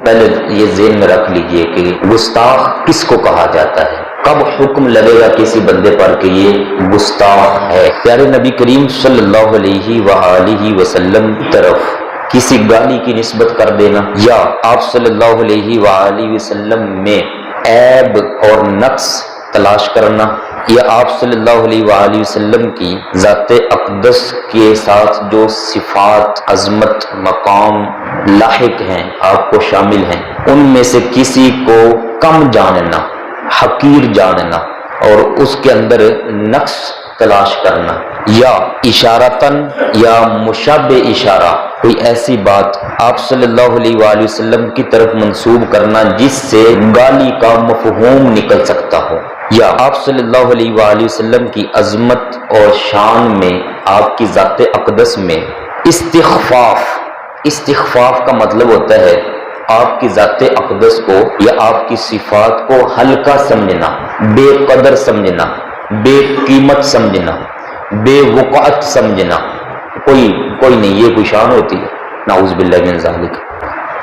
پہلے یہ ذہن میں رکھ لیجئے کہ گستاخ کس کو کہا جاتا ہے، کب حکم لگے گا کسی بندے پر کہ یہ گستاخ ہے۔ پیارے نبی کریم صلی اللہ علیہ وآلہ وسلم طرف کسی گالی کی نسبت کر دینا، یا آپ صلی اللہ علیہ وآلہ وسلم میں عیب اور نقص تلاش کرنا، یا آپ صلی اللہ علیہ وآلہ وسلم کی ذات اقدس کے ساتھ جو صفات، عظمت، مقام لاحق ہیں، آپ کو شامل ہیں، ان میں سے کسی کو کم جاننا، حقیر جاننا اور اس کے اندر نقص تلاش کرنا، یا اشارتاً یا مشابہ اشارہ کوئی ایسی بات آپ صلی اللہ علیہ وآلہ وسلم کی طرف منسوب کرنا جس سے گالی کا مفہوم نکل سکتا ہو، یا آپ صلی اللہ علیہ وآلہ وسلم کی عظمت اور شان میں، آپ کی ذات اقدس میں استخفاف کا مطلب ہوتا ہے آپ کی ذات اقدس کو یا آپ کی صفات کو ہلکا سمجھنا، بے قدر سمجھنا، بے قیمت سمجھنا، بے وقعت سمجھنا، کوئی نہیں، یہ کوئی شان ہوتی ہے، نعوذ باللہ من ذالک،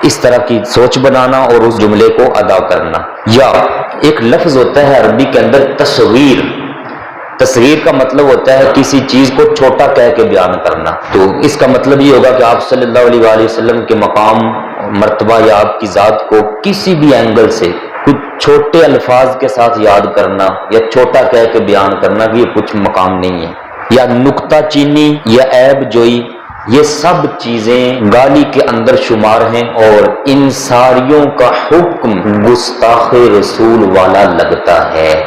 اس طرح کی سوچ بنانا اور اس جملے کو ادا کرنا۔ یا ایک لفظ ہوتا ہے عربی کے اندر تصغیر، تصغیر کا مطلب ہوتا ہے کسی چیز کو چھوٹا کہہ کے بیان کرنا، تو اس کا مطلب یہ ہوگا کہ آپ صلی اللہ علیہ وآلہ وسلم کے مقام، مرتبہ یا آپ کی ذات کو کسی بھی اینگل سے کچھ چھوٹے الفاظ کے ساتھ یاد کرنا یا چھوٹا کہہ کے بیان کرنا کہ یہ کچھ مقام نہیں ہے، یا نکتہ چینی یا عیب جوئی، یہ سب چیزیں گالی کے اندر شمار ہیں، اور ان ساریوں کا حکم گستاخ رسول والا لگتا ہے۔